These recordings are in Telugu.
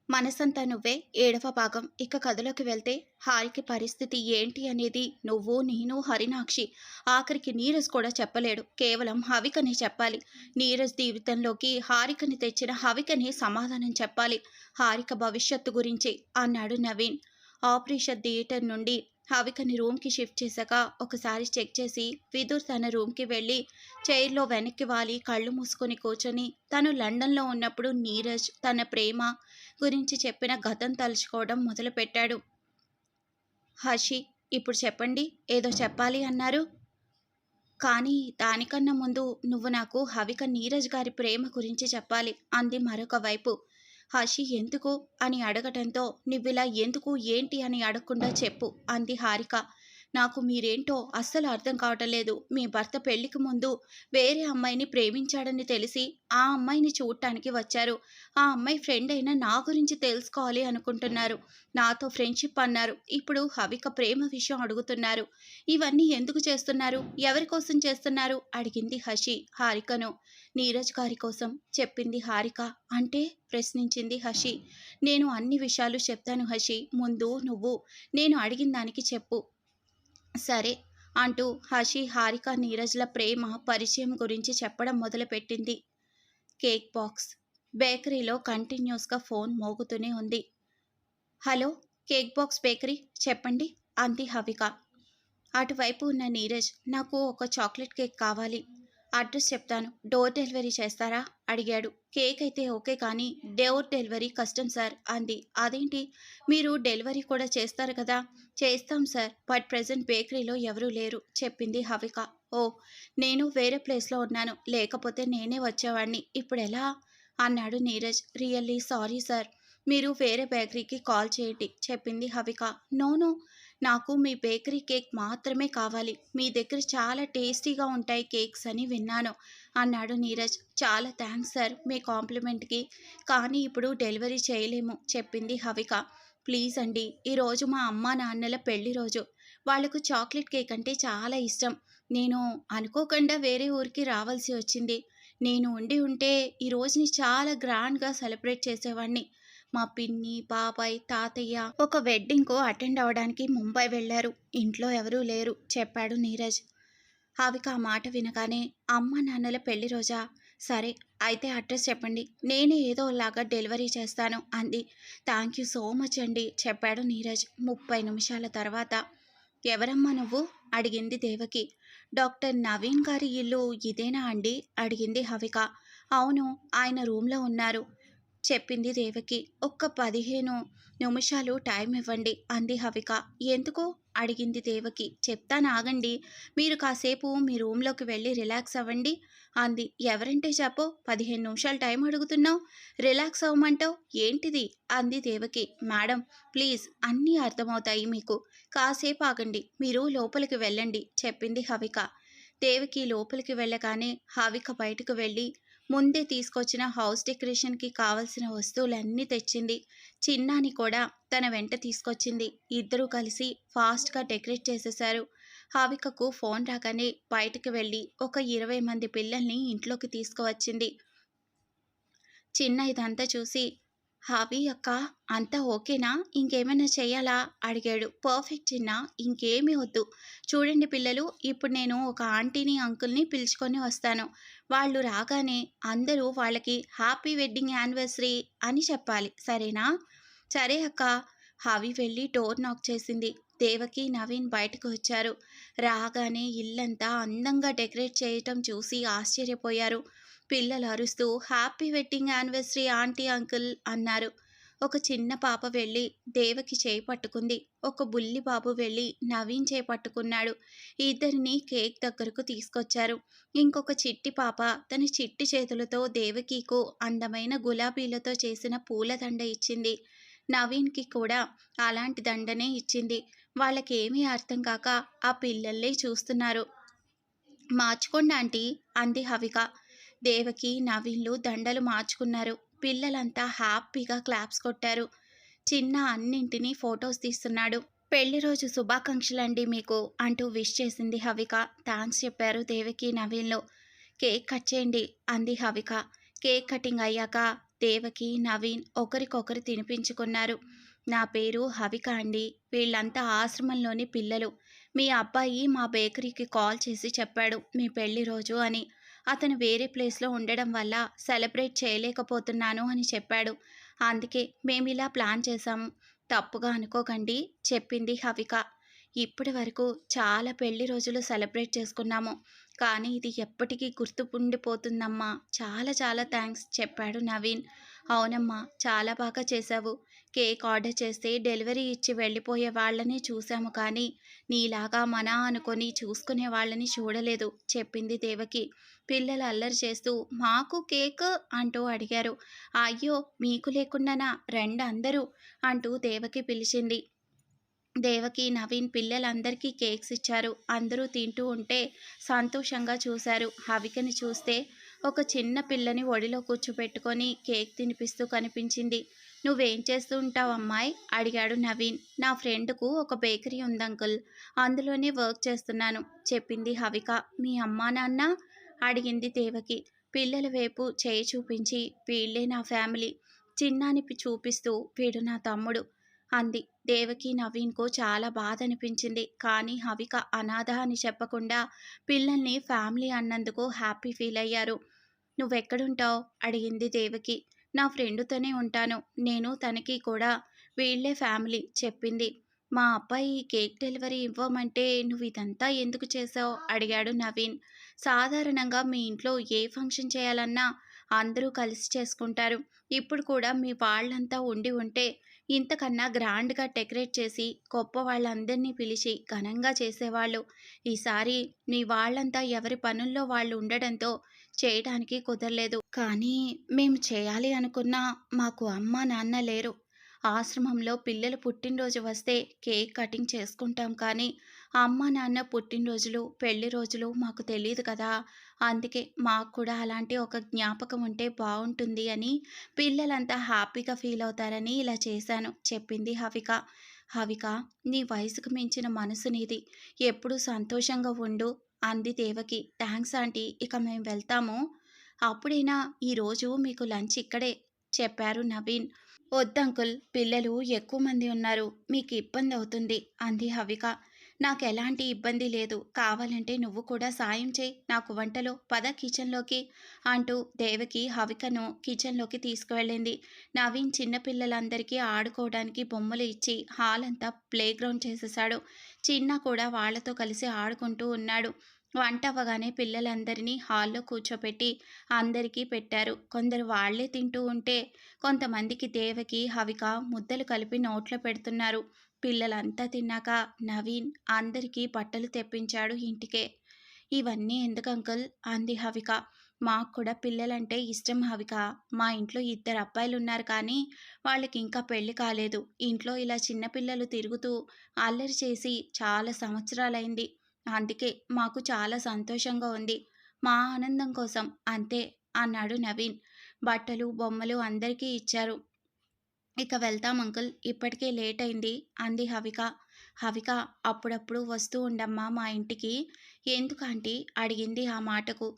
మనసంతా నువ్వే ఏడవ భాగం. ఇక కథలోకి వెళ్తే హారికి పరిస్థితి ఏంటి అనేది నువ్వు, నేను, హరినాక్షి ఆఖరికి నీరజ్ కూడా చెప్పలేడు. కేవలం హవికనే చెప్పాలి. నీరజ్ జీవితంలోకి హారికని తెచ్చిన హవికనే సమాధానం చెప్పాలి. హారిక భవిష్యత్తు గురించి అన్నాడు నవీన్. ఆపరేషన్ థియేటర్ నుండి హవికని రూమ్కి షిఫ్ట్ చేశాక ఒకసారి చెక్ చేసి విదుర్ తన రూమ్కి వెళ్ళి చైర్లో వెనక్కి వాలి కళ్ళు మూసుకొని కూర్చొని తను లండన్లో ఉన్నప్పుడు నీరజ్ తన ప్రేమ గురించి చెప్పిన గతం తలుచుకోవడం మొదలుపెట్టాడు. హషి, ఇప్పుడు చెప్పండి, ఏదో చెప్పాలి అన్నారు. కానీ దానికన్నా ముందు నువ్వు నాకు హవిక నీరజ్ గారి ప్రేమ గురించి చెప్పాలి అంది మరొక వైపు. హషి ఎందుకు అని అడగటంతో నువ్విలా ఎందుకు ఏంటి అని అడగకుండా చెప్పు అంది హారిక. నాకు మీరేంటో అస్సలు అర్థం కావటం లేదు. మీ భర్త పెళ్లికి ముందు వేరే అమ్మాయిని ప్రేమించాడని తెలిసి ఆ అమ్మాయిని చూడటానికి వచ్చారు. ఆ అమ్మాయి ఫ్రెండ్ అయిన నా గురించి తెలుసుకోవాలి అనుకుంటున్నారు. నాతో ఫ్రెండ్షిప్ అన్నారు. ఇప్పుడు హవిక ప్రేమ విషయం అడుగుతున్నారు. ఇవన్నీ ఎందుకు చేస్తున్నారు? ఎవరి కోసం చేస్తున్నారు అడిగింది హషి హారికను. నీరజ్ గారి కోసం చెప్పింది హారిక. అంటే ప్రశ్నించింది హషి. నేను అన్ని విషయాలు చెప్తాను హషి, ముందు నువ్వు నేను అడిగిన దానికి చెప్పు. సరే అంటూ హషి హారిక నీరజ్ల ప్రేమ పరిచయం గురించి చెప్పడం మొదలుపెట్టింది. కేక్ బాక్స్ బేకరీలో కంటిన్యూస్గా ఫోన్ మోగుతూనే ఉంది. హలో, కేక్ బాక్స్ బేకరీ, చెప్పండి అంది హవిక. అటువైపు ఉన్న నీరజ్, నాకు ఒక చాక్లెట్ కేక్ కావాలి. అడ్రస్ చెప్తాను, డోర్ డెలివరీ చేస్తారా అడిగాడు. కేక్ అయితే ఓకే, కానీ డోర్ డెలివరీ కష్టం సార్ అంది. అదేంటి, మీరు డెలివరీ కూడా చేస్తారు కదా. చేస్తాం సార్, బట్ ప్రెజెంట్ బేకరీలో ఎవరూ లేరు చెప్పింది హవిక. ఓ, నేను వేరే ప్లేస్లో ఉన్నాను, లేకపోతే నేనే వచ్చేవాడిని. ఇప్పుడు ఎలా అన్నాడు నీరజ్. రియల్లీ సారీ సార్, మీరు వేరే బేకరీకి కాల్ చేయండి చెప్పింది హవిక. నో, నాకు మీ బేకరీ కేక్ మాత్రమే కావాలి. మీ దగ్గర చాలా టేస్టీగా ఉంటాయి కేక్స్ అని విన్నాను అన్నాడు నీరజ్. చాలా థ్యాంక్స్ సార్ మీ కాంప్లిమెంట్కి, కానీ ఇప్పుడు డెలివరీ చేయలేము చెప్పింది హవిక. ప్లీజ్ అండి, ఈరోజు మా అమ్మా నాన్నల పెళ్లి రోజు. వాళ్లకు చాక్లెట్ కేక్ అంటే చాలా ఇష్టం. నేను అనుకోకుండా వేరే ఊరికి రావాల్సి వచ్చింది. నేను ఉంటే ఈ రోజుని చాలా గ్రాండ్గా సెలబ్రేట్ చేసేవాడిని. మా పిన్ని, బాబాయ్, తాతయ్య ఒక వెడ్డింగ్కు అటెండ్ అవ్వడానికి ముంబై వెళ్లారు. ఇంట్లో ఎవరూ లేరు చెప్పాడు నీరజ్. హావిక ఆ మాట వినగానే అమ్మ నాన్నల పెళ్లి రోజా, సరే అయితే అడ్రస్ చెప్పండి, నేనే ఏదోలాగా డెలివరీ చేస్తాను అంది. థ్యాంక్ యూ సో మచ్ అండి చెప్పాడు నీరజ్. 30 నిమిషాల తర్వాత, ఎవరమ్మా నువ్వు అడిగింది దేవకి. డాక్టర్ నవీన్ గారి ఇల్లు ఇదేనా అండి అడిగింది హవిక. అవును, ఆయన రూమ్లో ఉన్నారు చెప్పింది దేవకి. ఒక్క 15 నిమిషాలు టైం ఇవ్వండి అంది హవిక. ఎందుకు అడిగింది దేవకి. చెప్తాను ఆగండి, మీరు కాసేపు మీ రూమ్లోకి వెళ్ళి రిలాక్స్ అవ్వండి అంది. ఎవరంటే చెప్పు, 15 నిమిషాలు టైం అడుగుతున్నావు, రిలాక్స్ అవ్వమంటావు ఏంటిది అంది దేవకి. మేడం ప్లీజ్, అన్నీ అర్థమవుతాయి మీకు, కాసేపు ఆగండి, మీరు లోపలికి వెళ్ళండి చెప్పింది హవిక. దేవకి లోపలికి వెళ్ళగానే హవిక బయటకు వెళ్ళి ముందే తీసుకొచ్చిన హౌస్ డెకరేషన్కి కావలసిన వస్తువులన్నీ తెచ్చింది. చిన్నాని కూడా తన వెంట తీసుకొచ్చింది. ఇద్దరూ కలిసి ఫాస్ట్గా డెకరేట్ చేసేశారు. హావికకు ఫోన్ రాగానే బయటకు వెళ్ళి ఒక 20 మంది పిల్లల్ని ఇంట్లోకి తీసుకువచ్చింది. చిన్న ఇదంతా చూసి, హావి అక్క అంతా ఓకేనా, ఇంకేమైనా చెయ్యాలా అడిగాడు. పర్ఫెక్ట్ చిన్న, ఇంకేమీ వద్దు. చూడండి పిల్లలు, ఇప్పుడు నేను ఒక ఆంటీని అంకుల్ని పిలుచుకొని వస్తాను. వాళ్ళు రాగానే అందరూ వాళ్ళకి హ్యాపీ వెడ్డింగ్ యానివర్సరీ అని చెప్పాలి, సరేనా? సరే అక్క. హావి వెళ్ళి డోర్ నాక్ చేసింది. దేవకి, నవీన్ బయటకు వచ్చారు. రాగానే ఇల్లంతా అందంగా డెకరేట్ చేయటం చూసి ఆశ్చర్యపోయారు. పిల్లలు అరుస్తూ happy wedding anniversary aunty uncle అన్నారు. ఒక చిన్న పాప వెళ్ళి దేవకి చేయి పట్టుకుంది. ఒక బుల్లి బాబు వెళ్ళి నవీన్ చేయి పట్టుకున్నాడు. ఇద్దరిని కేక్ దగ్గరకు తీసుకొచ్చారు. ఇంకొక చిట్టి పాప తన చిట్టి చేతులతో దేవకికు అందమైన గులాబీలతో చేసిన పూలదండ ఇచ్చింది. నవీన్కి కూడా అలాంటి దండనే ఇచ్చింది. వాళ్ళకేమీ అర్థం కాక ఆ పిల్లల్నే చూస్తున్నారు. మార్చుకోండి ఆంటీ అంది హవిక. దేవకి, నవీన్లు దండలు మార్చుకున్నారు. పిల్లలంతా హ్యాపీగా క్లాప్స్ కొట్టారు. చిన్న అన్నింటినీ ఫొటోస్ తీస్తున్నాడు. పెళ్లి రోజు శుభాకాంక్షలండి మీకు అంటూ విష్ చేసింది హవిక. థ్యాంక్స్ చెప్పారు దేవకి, నవీన్లు. కేక్ కట్ చేయండి అంది హవిక. కేక్ కటింగ్ అయ్యాక దేవకి, నవీన్ ఒకరికొకరు తినిపించుకున్నారు. నా పేరు హవిక అండి. వీళ్ళంతా ఆశ్రమంలోని పిల్లలు. మీ అబ్బాయి మా బేకరీకి కాల్ చేసి చెప్పాడు మీ పెళ్లి రోజు అని. అతను వేరే ప్లేస్లో ఉండడం వల్ల సెలబ్రేట్ చేయలేకపోతున్నాను అని చెప్పాడు. అందుకే మేమిలా ప్లాన్ చేశాము. తప్పుగా అనుకోకండి చెప్పింది హవిక. ఇప్పటి వరకు చాలా పెళ్లి రోజులు సెలబ్రేట్ చేసుకున్నాము. కానీ ఇది ఎప్పటికీ గుర్తుండిపోతుందమ్మా. చాలా చాలా థ్యాంక్స్ చెప్పాడు నవీన్. అవునమ్మా, చాలా బాగా చేశావు. కేక్ ఆర్డర్ చేస్తే డెలివరీ ఇచ్చి వెళ్ళిపోయే వాళ్ళని చూశాము కానీ నీలాగా మనా అనుకొని చూసుకునే వాళ్ళని చూడలేదు చెప్పింది దేవకి. పిల్లలు అల్లరి చేస్తూ మాకు కేక్ అంటూ అడిగారు. అయ్యో మీకు లేకుండానా, రండి అందరూ అంటూ దేవకి పిలిచింది. దేవకి, నవీన్ పిల్లలందరికీ కేక్స్ ఇచ్చారు. అందరూ తింటూ ఉంటే సంతోషంగా చూశారు. హవికని చూస్తే ఒక చిన్న పిల్లని ఒడిలో కూర్చోపెట్టుకొని కేక్ తినిపిస్తూ కనిపించింది. నువ్వేం చేస్తూ ఉంటావు అమ్మాయి అడిగాడు నవీన్. నా ఫ్రెండ్కు ఒక బేకరీ ఉంది అంకుల్, అందులోనే వర్క్ చేస్తున్నాను చెప్పింది హవిక. మీ అమ్మా నాన్న అడిగింది దేవకి. పిల్లల వైపు చేయి చూపించి వీళ్ళే నా ఫ్యామిలీ చిన్నాని చూపిస్తూ వీడు నా తమ్ముడు అంది. దేవకి, నవీన్కు చాలా బాధ అనిపించింది. కానీ హవిక అనాథ అని చెప్పకుండా పిల్లల్ని ఫ్యామిలీ అన్నందుకు హ్యాపీ ఫీల్ అయ్యారు. నువ్వెక్కడుంటావు అడిగింది దేవకి. నా ఫ్రెండుతోనే ఉంటాను. నేను తనకి కూడా వీళ్ళే ఫ్యామిలీ చెప్పింది. మా అబ్బాయి కేక్ డెలివరీ ఇవ్వమంటే నువ్వు ఇదంతా ఎందుకు చేసావు అడిగాడు నవీన్. సాధారణంగా మీ ఇంట్లో ఏ ఫంక్షన్ చేయాలన్నా అందరూ కలిసి చేసుకుంటారు. ఇప్పుడు కూడా మీ వాళ్ళంతా ఉండి ఉంటే ఇంతకన్నా గ్రాండ్గా డెకరేట్ చేసి గొప్ప వాళ్ళందరినీ పిలిచి ఘనంగా చేసేవాళ్ళు. ఈసారి మీ వాళ్ళంతా ఎవరి పనుల్లో వాళ్ళు ఉండడంతో చేయడానికి కుదరలేదు. కానీ మేము చేయాలి అనుకున్నా మాకు అమ్మ నాన్న లేరు. ఆశ్రమంలో పిల్లలు పుట్టినరోజు వస్తే కేక్ కటింగ్ చేసుకుంటాం కానీ అమ్మ నాన్న పుట్టినరోజులు పెళ్లి రోజులు మాకు తెలియదు కదా. అందుకే మాకు కూడా అలాంటి ఒక జ్ఞాపకం ఉంటే బాగుంటుంది అని పిల్లలంతా హ్యాపీగా ఫీల్ అవుతారని ఇలా చేశాను చెప్పింది హవిక. హవిక, నీ వయసుకు మించిన మనసు నీది. ఎప్పుడూ సంతోషంగా ఉండు అంది దేవకి. థ్యాంక్స్ ఆంటీ, ఇక మేము వెళ్తాము. అప్పుడైనా ఈరోజు మీకు లంచ్ ఇక్కడే చెప్పారు నవీన్. వద్దంకుల్, పిల్లలు ఎక్కువ మంది ఉన్నారు, మీకు ఇబ్బంది అవుతుంది అంది హవిక. నాకెలాంటి ఇబ్బంది లేదు. కావాలంటే నువ్వు కూడా సాయం చేయి నాకు వంటలో, పద కిచెన్లోకి అంటూ దేవకి హవికను కిచెన్లోకి తీసుకువెళ్ళింది. నవీన్ చిన్నపిల్లలందరికీ ఆడుకోవడానికి బొమ్మలు ఇచ్చి హాల్ అంతా ప్లే గ్రౌండ్ చేసేశాడు. చిన్న కూడా వాళ్లతో కలిసి ఆడుకుంటూ ఉన్నాడు. వంట అవ్వగానే పిల్లలందరినీ హాల్లో కూర్చోపెట్టి అందరికీ పెట్టారు. కొందరు వాళ్లే తింటూ ఉంటే కొంతమందికి దేవకి, హవిక ముద్దలు కలిపి నోట్లో పెడుతున్నారు. పిల్లలంతా తిన్నాక నవీన్ అందరికీ బట్టలు తెప్పించాడు ఇంటికే. ఇవన్నీ ఎందుకు అంకుల్ అంది హవిక. మాకు కూడా పిల్లలంటే ఇష్టం హవిక. మా ఇంట్లో 2 అబ్బాయిలు ఉన్నారు కానీ వాళ్ళకి ఇంకా పెళ్లి కాలేదు. ఇంట్లో ఇలా చిన్నపిల్లలు తిరుగుతూ అల్లరి చేసి చాలా సంవత్సరాలైంది. అందుకే మాకు చాలా సంతోషంగా ఉంది. మా ఆనందం కోసం అంతే అన్నాడు నవీన్. బట్టలు బొమ్మలు అందరికీ ఇచ్చారు. ఇక వెళ్తాం అంకుల్, ఇప్పటికే లేట్ అయింది అంది హవిక. హవిక, అప్పుడప్పుడు వస్తూ ఉండమ్మా మా ఇంటికి. ఎందుకంటీ అడిగింది ఆ మాటకు.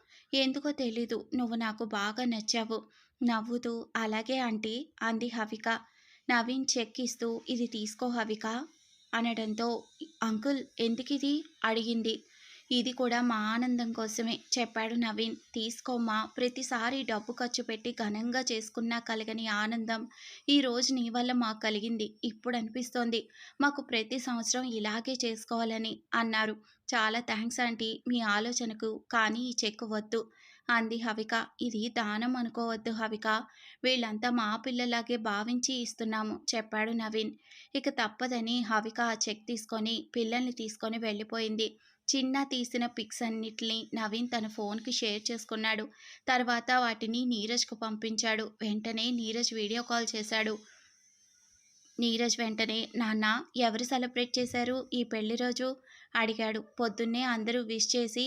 ఎందుకో తెలీదు, నువ్వు నాకు బాగా నచ్చావు నవ్వుతూ. అలాగే ఆంటీ అంది హవిక. నవీన్ చెక్ ఇస్తూ ఇది తీసుకో హవిక అనడంతో అంకుల్ ఎందుకిది అడిగింది. ఇది కూడా మా ఆనందం కోసమే చెప్పాడు నవీన్. తీసుకోమ్మా, ప్రతిసారి డబ్బు ఖర్చు పెట్టి ఘనంగా చేసుకున్నా కలగని ఆనందం ఈరోజు నీ వల్ల మాకు కలిగింది. ఇప్పుడు అనిపిస్తోంది మాకు ప్రతి సంవత్సరం ఇలాగే చేసుకోవాలని అన్నారు. చాలా థ్యాంక్స్ ఆంటీ మీ ఆలోచనకు, కానీ ఈ చెక్ వద్దు అంది హవిక. ఇది దానం అనుకోవద్దు హవిక, వీళ్ళంతా మా పిల్లలాగే భావించి ఇస్తున్నాము చెప్పాడు నవీన్. ఇక తప్పదని హవిక ఆ చెక్ తీసుకొని పిల్లల్ని తీసుకొని వెళ్ళిపోయింది. చిన్న తీసిన పిక్స్ అన్నిటిని నవీన్ తన ఫోన్కి షేర్ చేసుకున్నాడు. తర్వాత వాటిని నీరజ్కు పంపించాడు. వెంటనే నీరజ్ వీడియో కాల్ చేశాడు. నీరజ్ వెంటనే నాన్న ఎవరు సెలబ్రేట్ చేశారు ఈ పెళ్లి రోజు అడిగాడు. పొద్దున్నే అందరూ విష్ చేసి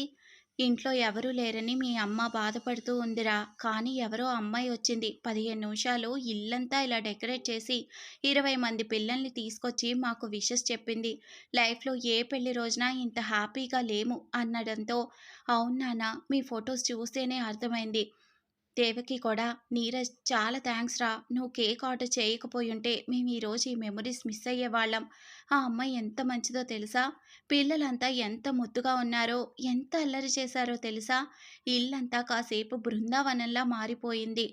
ఇంట్లో ఎవరూ లేరని మీ అమ్మ బాధపడుతూ ఉందిరా, కానీ ఎవరో అమ్మాయి వచ్చింది. 15 నిమిషాలు ఇల్లంతా ఇలా డెకరేట్ చేసి 20 మంది పిల్లల్ని తీసుకొచ్చి మాకు విషెస్ చెప్పింది. లైఫ్లో ఏ పెళ్లి రోజున ఇంత హ్యాపీగా లేము అనడంతో అవును నాన్న, మీ ఫొటోస్ చూస్తేనే అర్థమైంది. దేవకి కూడా, "నీరజ్ చాలా థ్యాంక్స్ రా! నువ్వు కేక్ ఆర్డర్ చేయకపోయుంటే మేము ఈరోజు ఈ మెమరీస్ మిస్ అయ్యేవాళ్ళం. ఆ అమ్మాయి ఎంత మంచిదో తెలుసా? పిల్లలంతా ఎంత ముద్దుగా ఉన్నారో, ఎంత అల్లరి చేశారో తెలుసా? ఇల్లంతా కాసేపు బృందావనంలా మారిపోయింది."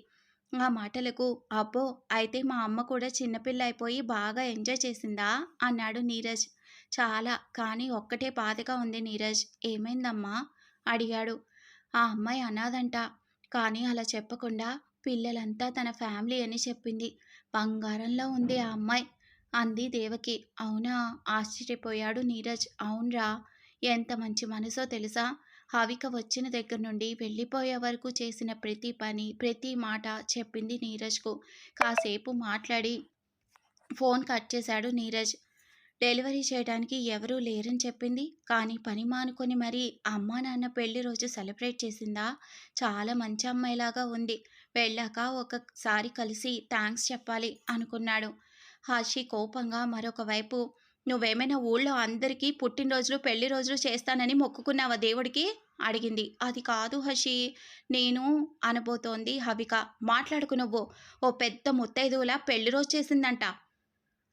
ఆ మాటలకు, "అబ్బో! అయితే మా అమ్మ కూడా చిన్నపిల్ల అయిపోయి బాగా ఎంజాయ్ చేసిందా?" అన్నాడు నీరజ్. "చాలా. కానీ ఒక్కటే బాధగా ఉంది నీరజ్." "ఏమైందమ్మా?" అడిగాడు. "ఆ అమ్మాయి అనాథంట. కానీ అలా చెప్పకుండా పిల్లలంతా తన ఫ్యామిలీ అని చెప్పింది. బంగారంలా ఉంది ఆ అమ్మాయి" అంది దేవకి. "అవునా?" ఆశ్చర్యపోయాడు నీరజ్. "అవునురా. ఎంత మంచి మనసో తెలుసా? హవిక వచ్చిన దగ్గర నుండి వెళ్ళిపోయే వరకు చేసిన ప్రతి పని, ప్రతి మాట చెప్పింది నీరజ్‌కు." కాసేపు మాట్లాడి ఫోన్ కట్ చేశాడు నీరజ్. డెలివరీ చేయడానికి ఎవరూ లేరని చెప్పింది. కానీ పని మానుకొని మరీ అమ్మా నాన్న పెళ్లి రోజు సెలబ్రేట్ చేసిందా? చాలా మంచి అమ్మాయిలాగా ఉంది. వెళ్ళాక ఒకసారి కలిసి థ్యాంక్స్ చెప్పాలి అనుకున్నాడు. హర్షి కోపంగా మరొక వైపు, "నువ్వేమైనా ఊళ్ళో అందరికీ పుట్టినరోజులు, పెళ్లి రోజులు చేస్తానని మొక్కుకున్నావా దేవుడికి?" అడిగింది. "అది కాదు హర్షి, నేను" అనబోతోంది హవిక. "మాట్లాడుకు నువ్వు. ఓ పెద్ద ముత్తైదువులా పెళ్లి రోజు చేసిందంట"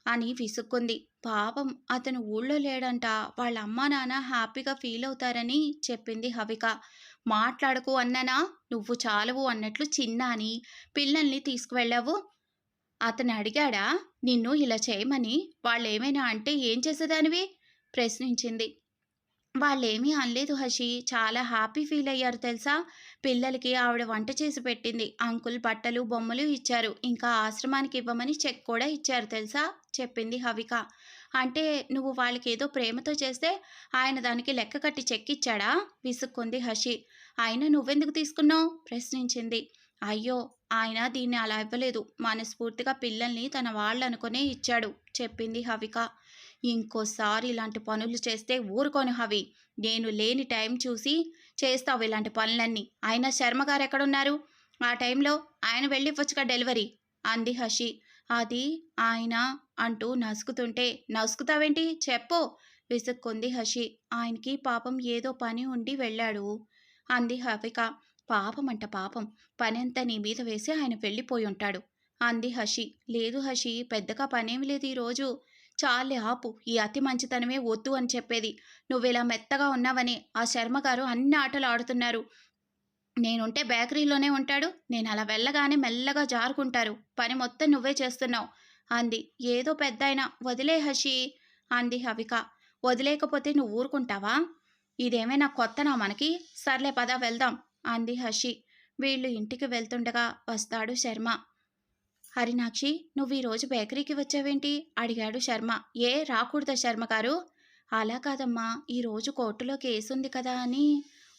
అని విసుక్కుంది. "పాపం అతను ఊళ్ళో లేడంట. వాళ్ళ అమ్మా నాన్న హ్యాపీగా ఫీల్ అవుతారని" చెప్పింది హవిక. "మాట్లాడకు అన్నానా? నువ్వు చాలవు అన్నట్లు చిన్నాని పిల్లల్ని తీసుకువెళ్ళావు. అతను అడిగాడా నిన్ను ఇలా చేయమని? వాళ్ళేమైనా అంటే ఏం చేసేదానివి?" ప్రశ్నించింది. "వాళ్ళేమీ అనలేదు హర్షి. చాలా హ్యాపీ ఫీల్ అయ్యారు తెలుసా? పిల్లలకి ఆవిడ వంట చేసి పెట్టింది. అంకుల్ బట్టలు, బొమ్మలు ఇచ్చారు. ఇంకా ఆశ్రమానికి ఇవ్వమని చెక్ కూడా ఇచ్చారు తెలుసా?" చెప్పింది హవిక. "అంటే నువ్వు వాళ్ళకేదో ప్రేమతో చేస్తే ఆయన దానికి లెక్క కట్టి చెక్ ఇచ్చాడా?" విసుక్కుంది హర్షి. "అయినా నువ్వెందుకు తీసుకున్నావు?" ప్రశ్నించింది. "అయ్యో! ఆయన దీన్ని అలా ఇవ్వలేదు. మనస్ఫూర్తిగా పిల్లల్ని తన వాళ్ళనుకునే ఇచ్చాడు" చెప్పింది హవిక. "ఇంకోసారి ఇలాంటి పనులు చేస్తే ఊరుకోను హవి. నేను లేని టైం చూసి చేస్తావు ఇలాంటి పనులన్నీ. అయినా శర్మగారు ఎక్కడున్నారు? ఆ టైంలో ఆయన వెళ్ళివ్వచ్చుగా డెలివరీ" అంది హర్షి. "అది ఆయన" అంటూ నసుకుతుంటే, "నసుకుతావేంటి? చెప్పు" విసుక్కుంది హర్షి. "ఆయనకి పాపం ఏదో పని ఉండి వెళ్ళాడు" అంది హవిక. "పాపమంట పాపం. పనంతా నీ మీద వేసి ఆయన వెళ్ళిపోయుంటాడు" అంది హర్షి. "లేదు హర్షి, పెద్దగా పనేమి లేదు ఈరోజు." "చాలే ఆపు. ఈ అతి మంచితనమే వద్దు అని చెప్పేది. నువ్విలా మెత్తగా ఉన్నావని ఆ శర్మగారు అన్ని ఆటలు ఆడుతున్నారు. నేనుంటే బేకరీలోనే ఉంటాడు. నేను అలా వెళ్ళగానే మెల్లగా జారుకుంటారు. పని మొత్తం నువ్వే చేస్తున్నావు" అంది. "ఏదో పెద్దాయన, వదిలేయ్ హర్షి" అంది హవిక. "వదిలేయకపోతే నువ్వు ఊరుకుంటావా? ఇదేమైనా కొత్తనా మనకి? సర్లే పద వెళ్దాం" అంది హర్షి. వీళ్ళు ఇంటికి వెళ్తుండగా వస్తాడు శర్మ. "హరినాక్షి, నువ్వు ఈరోజు బేకరీకి వచ్చావేంటి?" అడిగాడు శర్మ. "ఏ రాకూడదా శర్మగారు?" "అలా కాదమ్మా, ఈరోజు కోర్టులో కేసుంది కదా అని."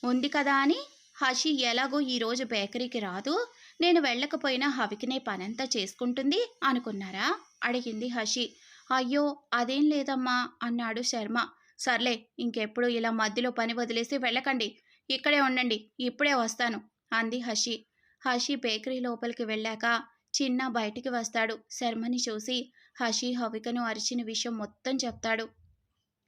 "ఉంది కదా అని హర్షి ఎలాగో ఈరోజు బేకరీకి రాదు. నేను వెళ్ళకపోయినా హవికినే పనంతా చేసుకుంటుంది అనుకున్నారా?" అడిగింది హర్షి. "అయ్యో అదేం లేదమ్మా" అన్నాడు శర్మ. "సర్లే, ఇంకెప్పుడు ఇలా మధ్యలో పని వదిలేసి వెళ్ళకండి. ఇక్కడే ఉండండి. ఇప్పుడే వస్తాను" అంది హర్షి. హర్షి బేకరీ లోపలికి వెళ్ళాక చిన్న బయటికి వస్తాడు. శర్మని చూసి హర్షి హవికను అరిచిన విషయం మొత్తం చెప్తాడు.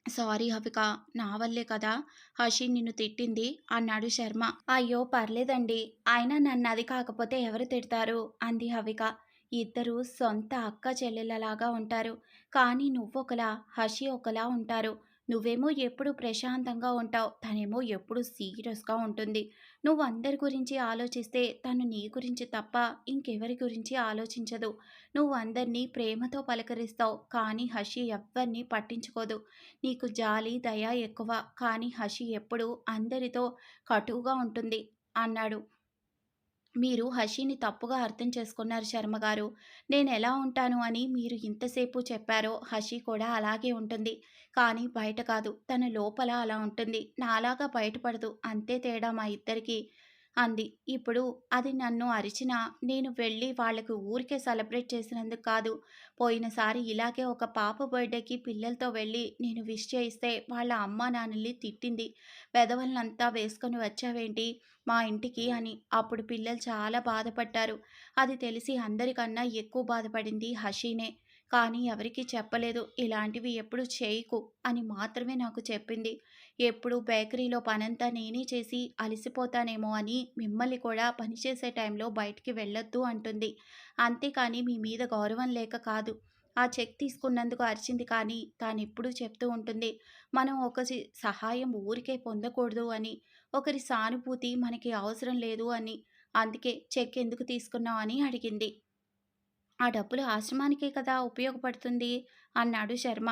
"సారీ హవిక, నా వల్లే కదా హర్షి నిన్ను తిట్టింది" అన్నాడు శర్మ. "అయ్యో పర్లేదండి. అయినా నన్ను అది కాకపోతే ఎవరు తిడతారు" అంది హవిక. "ఇద్దరు సొంత అక్క చెల్లెళ్ళలాగా ఉంటారు. కానీ నువ్వొకలా, హర్షి ఒకలా ఉంటారు. నువ్వేమో ఎప్పుడు ప్రశాంతంగా ఉంటావు. తనేమో ఎప్పుడు సీరియస్గా ఉంటుంది. నువ్వు అందరి గురించి ఆలోచిస్తే తను నీ గురించి తప్ప ఇంకెవరి గురించి ఆలోచించదు. నువ్వు అందరినీ ప్రేమతో పలకరిస్తావు. కానీ హర్షి ఎవ్వరినీ పట్టించుకోదు. నీకు జాలి, దయ ఎక్కువ. కానీ హర్షి ఎప్పుడూ అందరితో కటువుగా ఉంటుంది" అన్నాడు. "మీరు హర్షిని తప్పుగా అర్థం చేసుకున్నారు శర్మగారు. నేనెలా ఉంటాను అని మీరు ఇంతసేపు చెప్పారో హర్షి కూడా అలాగే ఉంటుంది. కానీ బయట కాదు. తన లోపల అలా ఉంటుంది. నాలాగా బయటపడదు. అంతే తేడా మా ఇద్దరికీ" అంది. "ఇప్పుడు అది నన్ను అరిచినా నేను వెళ్ళి వాళ్ళకి ఊరికే సెలబ్రేట్ చేసినందుకు కాదు. పోయినసారి ఇలాగే ఒక పాప బర్త్‌డేకి పిల్లలతో వెళ్ళి నేను విష్ చేయిస్తే వాళ్ళ అమ్మా నాన్నల్ని తిట్టింది. వెధవల్నంతా వేసుకొని వచ్చావేంటి మా ఇంటికి అని. అప్పుడు పిల్లలు చాలా బాధపడ్డారు. అది తెలిసి అందరికన్నా ఎక్కువ బాధపడింది హర్షినే. కానీ ఎవరికీ చెప్పలేదు. ఇలాంటివి ఎప్పుడు చేయకు అని మాత్రమే నాకు చెప్పింది. ఎప్పుడు బేకరీలో పనంతా నేనే చేసి అలసిపోతానేమో అని మిమ్మల్ని కూడా పనిచేసే టైంలో బయటికి వెళ్ళొద్దు అంటుంది. అంతేకాని మీ మీద గౌరవం లేక కాదు. ఆ చెక్ తీసుకున్నందుకు అరిచింది కానీ తానెప్పుడూ చెప్తూ ఉంటుంది. మనం ఒకరి సహాయం ఊరికే పొందకూడదు అని. ఒకరి సానుభూతి మనకి అవసరం లేదు అని. అందుకే చెక్ ఎందుకు తీసుకున్నావు అని అడిగింది. ఆ డబ్బులు ఆశ్రమానికే కదా ఉపయోగపడుతుంది అన్నాడు శర్మ.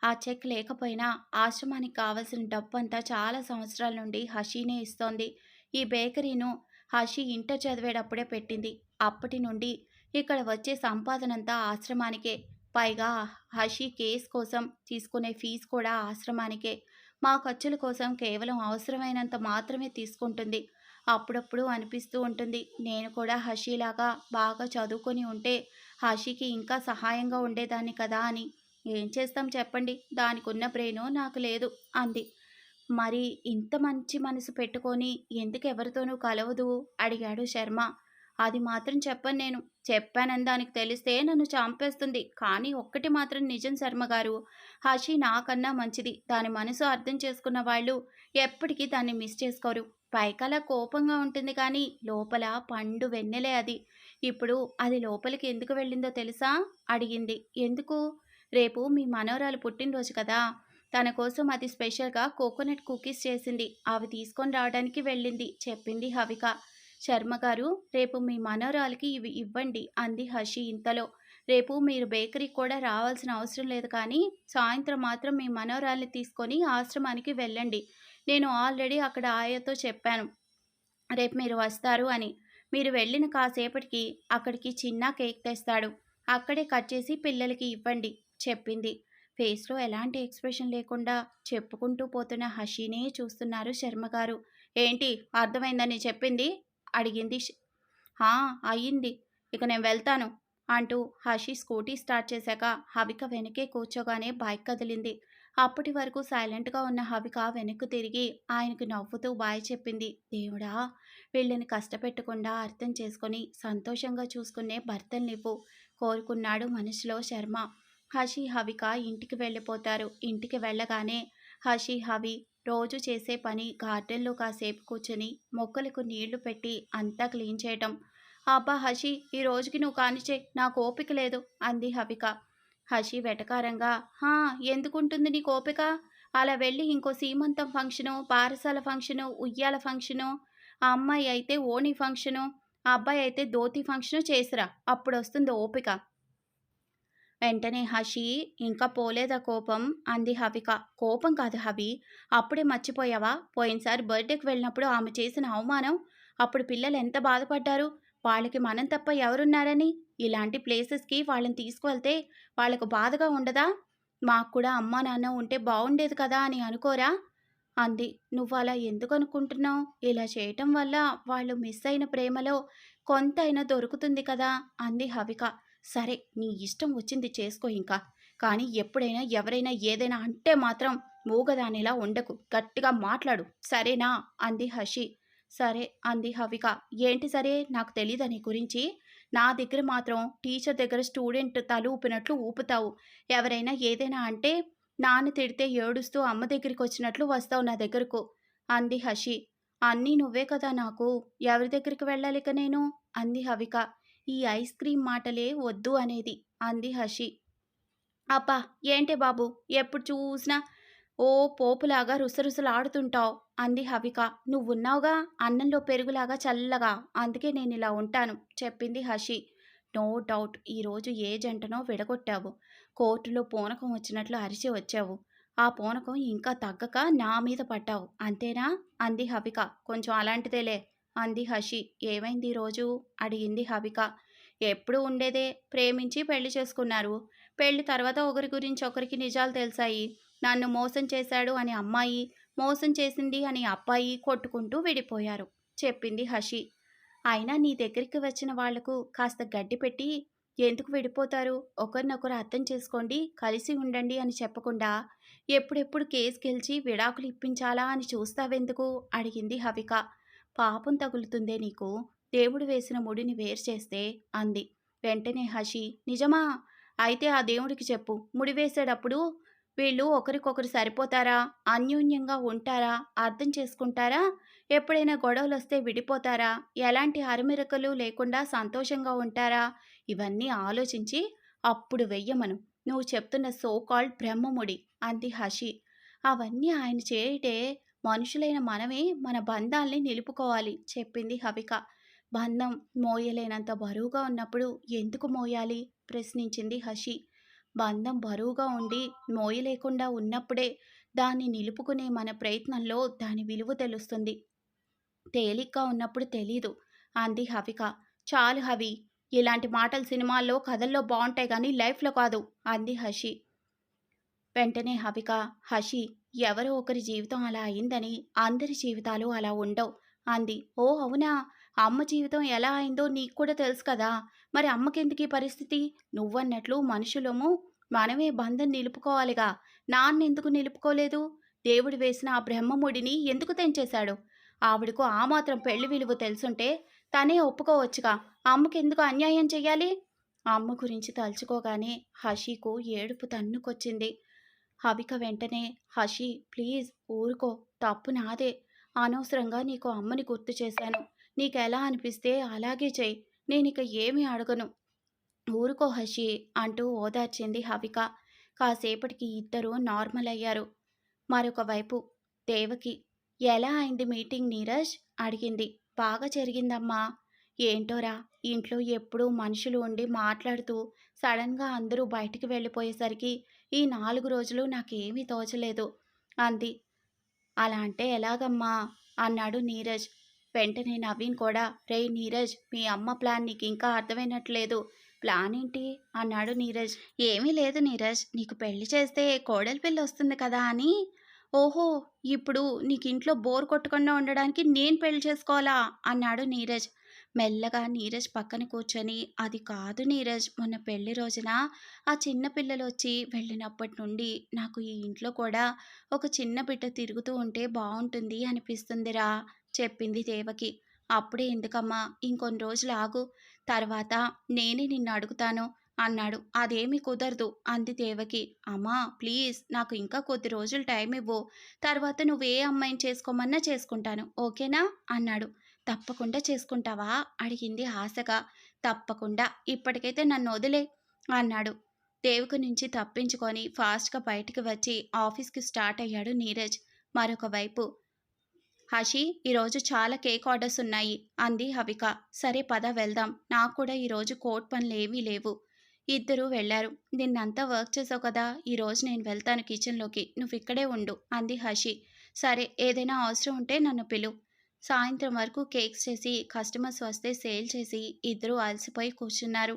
ఆ చెక్ లేకపోయినా ఆశ్రమానికి కావలసిన డబ్బంతా చాలా సంవత్సరాల నుండి హషీనే ఇస్తోంది. ఈ బేకరీను హషీ ఇంటర్ చదివేటప్పుడే పెట్టింది. అప్పటి నుండి ఇక్కడ వచ్చే సంపాదనంతా ఆశ్రమానికే. పైగా హషీ కేస్ కోసం తీసుకునే ఫీజు కూడా ఆశ్రమానికే. మా ఖర్చుల కోసం కేవలం అవసరమైనంత మాత్రమే తీసుకుంటుంది. అప్పుడప్పుడు అనిపిస్తూ ఉంటుంది, నేను కూడా హషీలాగా బాగా చదువుకొని ఉంటే హాషికి ఇంకా సహాయంగా ఉండేదాన్ని కదా అని. ఏం చేస్తాం చెప్పండి, దానికున్న బ్రెయిను నాకు లేదు అంది. మరి ఇంత మంచి మనసు పెట్టుకొని ఎందుకు ఎవరితోనూ కలవదు అడిగాడు శర్మ. అది మాత్రం చెప్పను నేను. చెప్పానని దానికి తెలిస్తే నన్ను చంపేస్తుంది. కానీ ఒక్కటి మాత్రం నిజం శర్మగారు, హషి నాకన్నా మంచిది. దాని మనసు అర్థం చేసుకున్న వాళ్ళు ఎప్పటికీ దాన్ని మిస్ చేసుకోరు. పైకలా కోపంగా ఉంటుంది కానీ లోపల పండు వెన్నెలే అది. ఇప్పుడు అది లోపలికి ఎందుకు వెళ్ళిందో తెలుసా అడిగింది. ఎందుకు? రేపు మీ మనవరాలు పుట్టినరోజు కదా, తన కోసం అది స్పెషల్గా కోకోనట్ కుకీస్ చేసింది. అవి తీసుకొని రావడానికి వెళ్ళింది చెప్పింది హవిక. శర్మగారు, రేపు మీ మనవరాలికి ఇవి ఇవ్వండి అంది హషి ఇంతలో. రేపు మీరు బేకరీకి కూడా రావాల్సిన అవసరం లేదు కానీ సాయంత్రం మాత్రం మీ మనవరాల్ని తీసుకొని ఆశ్రమానికి వెళ్ళండి. నేను ఆల్రెడీ అక్కడ ఆయతో చెప్పాను రేపు మీరు వస్తారు అని. మీరు వెళ్ళిన కాసేపటికి అక్కడికి చిన్న కేక్ తెస్తాడు. అక్కడే కట్ చేసి పిల్లలకి ఇవ్వండి చెప్పింది. ఫేస్లో ఎలాంటి ఎక్స్ప్రెషన్ లేకుండా చెప్పుకుంటూ పోతున్న హషీనే చూస్తున్నారు శర్మగారు. ఏంటి అర్థమైందని చెప్పింది అడిగింది. హా, అయ్యింది. ఇక నేను వెళ్తాను అంటూ హషి స్కూటీ స్టార్ట్ చేశాక హవిక వెనకే కూర్చోగానే బైక్ కదిలింది. అప్పటి వరకు సైలెంట్గా ఉన్న హవిక వెనక్కు తిరిగి ఆయనకు నవ్వుతూ బాయ్ చెప్పింది. దేవుడా, వీళ్ళని కష్టపెట్టకుండా అర్థం చేసుకొని సంతోషంగా చూసుకునే భర్తల్నివ్వు కోరుకున్నాడు మనసులో శర్మ. హషి హవిక ఇంటికి వెళ్ళిపోతారు. ఇంటికి వెళ్ళగానే హషి హవి రోజు చేసే పని గార్డెన్లో కాసేపు కూర్చొని మొక్కలకు నీళ్లు పెట్టి అంతా క్లీన్ చేయటం. అబ్బా హషి, ఈ రోజుకి నువ్వు కానిచే, నాకు ఓపిక లేదు అంది హవిక. హషి వెటకారంగా, హా, ఎందుకుంటుంది నీకు ఓపిక? అలా వెళ్ళి ఇంకో సీమంతం ఫంక్షను, బారసాల ఫంక్షను, ఉయ్యాల ఫంక్షను, ఆ అమ్మాయి అయితే ఓణి ఫంక్షను, ఆ అబ్బాయి అయితే ధోతి ఫంక్షను చేసిరా, అప్పుడు వస్తుంది ఓపిక. వెంటనే హషి, ఇంకా పోలేదా కోపం అంది హవిక. కోపం కాదు హవి, అప్పుడే మర్చిపోయావా? పోయినసారి బర్త్డేకి వెళ్ళినప్పుడు ఆమె చేసిన అవమానం, అప్పుడు పిల్లలు ఎంత బాధపడ్డారు. వాళ్ళకి మనం తప్ప ఎవరున్నారని. ఇలాంటి ప్లేసెస్కి వాళ్ళని తీసుకువెళ్తే వాళ్ళకు బాధగా ఉండదా? మాకు కూడా అమ్మా నాన్న ఉంటే బాగుండేది కదా అని అనుకోరా అంది. నువ్వు అలా ఎందుకు అనుకుంటున్నావు? ఇలా చేయటం వల్ల వాళ్ళు మిస్ అయిన ప్రేమలో కొంత అయినా దొరుకుతుంది కదా అంది హవిక. సరే, నీ ఇష్టం వచ్చింది చేసుకో ఇంకా. కానీ ఎప్పుడైనా ఎవరైనా ఏదైనా అంటే మాత్రం మూగదానిలా ఉండకు, గట్టిగా మాట్లాడు సరేనా అంది హషి. సరే అంది హవిక. ఏంటి సరే? నాకు తెలీదా నీ గురించి? నా దగ్గర మాత్రం టీచర్ దగ్గర స్టూడెంట్ తల ఊపినట్లు ఊపుతావు. ఎవరైనా ఏదైనా అంటే నాన్న తిడితే ఏడుస్తూ అమ్మ దగ్గరికి వచ్చినట్లు వస్తావు నా దగ్గరకు అంది హషి. అన్నీ నువ్వే కదా నాకు, ఎవరి దగ్గరికి వెళ్ళాలిక నేను అంది హవిక. ఈ ఐస్ క్రీమ్ మాటలే వద్దు అనేది అంది హషి. అబ్బా ఏంటే బాబు, ఎప్పుడు చూసినా ఓ పోపులాగా రుసరుసలాడుతుంటావు అంది హవిక. నువ్వున్నావుగా అన్నంలో పెరుగులాగా చల్లగా, అందుకే నేను ఇలా ఉంటాను చెప్పింది హషి. నో డౌట్ ఈరోజు ఏ జంటనో విడగొట్టావు. కోర్టులో పూనకం వచ్చినట్లు అరిచి వచ్చావు. ఆ పూనకం ఇంకా తగ్గక నా మీద పడ్డావు అంతేనా అంది హవిక. కొంచెం అలాంటిదేలే అంది హషి. ఏమైంది ఈరోజు అడిగింది హవిక. ఎప్పుడు ఉండేదే, ప్రేమించి పెళ్లి చేసుకున్నారు. పెళ్లి తర్వాత ఒకరి గురించి ఒకరికి నిజాలు తెలిసాయి. నన్ను మోసం చేశాడు అని అమ్మాయి, మోసం చేసింది అని అబ్బాయి కొట్టుకుంటూ విడిపోయారు చెప్పింది హషి. అయినా నీ దగ్గరికి వచ్చిన వాళ్లకు కాస్త గడ్డి పెట్టి ఎందుకు విడిపోతారు? ఒకరినొకరు అర్థం చేసుకోండి, కలిసి ఉండండి అని చెప్పకుండా ఎప్పుడెప్పుడు కేసు గెలిచి విడాకులు ఇప్పించాలా అని చూస్తావెందుకు అడిగింది హవిక. పాపం తగులుతుందే నీకు, దేవుడు వేసిన ముడిని వేరు చేస్తే అంది. వెంటనే హషి, నిజమా అయితే ఆ దేవుడికి చెప్పు, ముడివేసేటప్పుడు వీళ్ళు ఒకరికొకరు సరిపోతారా? అన్యోన్యంగా ఉంటారా? అర్థం చేసుకుంటారా? ఎప్పుడైనా గొడవలొస్తే విడిపోతారా? ఎలాంటి అరమరికలు లేకుండా సంతోషంగా ఉంటారా? ఇవన్నీ ఆలోచించి అప్పుడు వెయ్యమను. నువ్వు చెప్తున్న సో కాల్డ్ బ్రహ్మముడి అంది హషి. అవన్నీ ఆయన చేయటే మనుషులైన మనమే మన బంధాల్ని నిలుపుకోవాలి చెప్పింది హవిక. బంధం మోయలేనంత బరువుగా ఉన్నప్పుడు ఎందుకు మోయాలి? ప్రశ్నించింది హషి. బంధం బరువుగా ఉండి మోయలేకుండా ఉన్నప్పుడే దాన్ని నిలుపుకునే మన ప్రయత్నంలో దాని విలువ తెలుస్తుంది. తేలిగ్గా ఉన్నప్పుడు తెలీదు అంది హవిక. చాలు హవి, ఇలాంటి మాటలు సినిమాల్లో కథల్లో బాగుంటాయి కానీ లైఫ్లో కాదు అంది హషి. వెంటనే హవిక, హషి, ఎవరో ఒకరి జీవితం అలా అయిందని అందరి జీవితాలు అలా ఉండవు అంది. ఓ అవునా, అమ్మ జీవితం ఎలా అయిందో నీకు కూడా తెలుసు కదా, మరి అమ్మకెందుకు ఈ పరిస్థితి? నువ్వన్నట్లు మనుషులము మనమే బంధం నిలుపుకోవాలిగా, నాన్నెందుకు నిలుపుకోలేదు? దేవుడు వేసిన ఆ బ్రహ్మముడిని ఎందుకు తెంచేశాడు? ఆవిడకు ఆ మాత్రం పెళ్లి విలువ తెలుసుంటే తనే ఒప్పుకోవచ్చుగా, అమ్మకెందుకు అన్యాయం చెయ్యాలి? అమ్మ గురించి తలుచుకోగానే హషీకు ఏడుపు తన్నుకొచ్చింది. హవిక వెంటనే, హషి ప్లీజ్ ఊరుకో, తప్పు నాదే, అనవసరంగా నీకు అమ్మని గుర్తు చేశాను, నీకెలా అనిపిస్తే అలాగే చెయ్యి, నేనిక ఏమీ అడగను, ఊరుకో హషి అంటూ ఓదార్చింది హవిక. కాసేపటికి ఇద్దరూ నార్మల్ అయ్యారు. మరొక వైపు దేవకి, ఎలా అయింది మీటింగ్ నీరజ్ అడిగింది. బాగా జరిగిందమ్మా. ఏంటోరా, ఇంట్లో ఎప్పుడూ మనుషులు ఉండి మాట్లాడుతూ సడన్గా అందరూ బయటికి వెళ్ళిపోయేసరికి ఈ 4 రోజులు నాకేమీ తోచలేదు అంది. అలా అంటే ఎలాగమ్మా అన్నాడు నీరజ్. వెంటనే నవీన్ కూడా, రే నీరజ్, మీ అమ్మ ప్లాన్ నీకు ఇంకా అర్థమైనట్లేదు. ప్లాన్ ఏంటి అన్నాడు నీరజ్. ఏమీ లేదు నీరజ్, నీకు పెళ్లి చేస్తే కోడలి పిల్ల వస్తుంది కదా అని. ఓహో, ఇప్పుడు నీకు ఇంట్లో బోర్ కొట్టకుండా ఉండడానికి నేను పెళ్లి చేసుకోవాలా అన్నాడు నీరజ్. మెల్లగా నీరజ్ పక్కన కూర్చొని, అది కాదు నీరజ్, మొన్న పెళ్లి రోజున ఆ చిన్న పిల్లలు వచ్చి వెళ్ళినప్పటి నుండి నాకు ఈ ఇంట్లో కూడా ఒక చిన్న బిడ్డ తిరుగుతూ ఉంటే బాగుంటుంది అనిపిస్తుందిరా చెప్పింది దేవకి. అప్పుడే ఎందుకమ్మా, ఇంకొన్ని రోజులు ఆగు, తర్వాత నేనే నిన్ను అడుగుతాను అన్నాడు. అదేమీ కుదరదు అంది దేవకి. అమ్మా ప్లీజ్, నాకు ఇంకా కొద్ది రోజులు టైం ఇవ్వు, తర్వాత నువ్వు ఏ అమ్మాయిని చేసుకోమన్నా చేసుకుంటాను, ఓకేనా అన్నాడు. తప్పకుండా చేసుకుంటావా అడిగింది ఆశగా. తప్పకుండా, ఇప్పటికైతే నన్ను వదిలే అన్నాడు. దేవకి నుంచి తప్పించుకొని ఫాస్ట్గా బయటికి వచ్చి ఆఫీస్కి స్టార్ట్ అయ్యాడు నీరజ్. మరొక వైపు హషి, ఈరోజు చాలా కేక్ ఆర్డర్స్ ఉన్నాయి అంది హవిక. సరే పద వెళ్దాం, నాకు కూడా ఈరోజు కోర్ట్ పనులు ఏమీ లేవు. ఇద్దరూ వెళ్లారు. నిన్నంతా వర్క్ చేసావు కదా, ఈరోజు నేను వెళ్తాను కిచెన్లోకి, నువ్వు ఇక్కడే ఉండు అంది హషి. సరే, ఏదైనా అవసరం ఉంటే నన్ను పిలు. సాయంత్రం వరకు కేక్స్ చేసి కస్టమర్స్ వస్తే సేల్ చేసి ఇద్దరూ అలసిపోయి కూర్చున్నారు.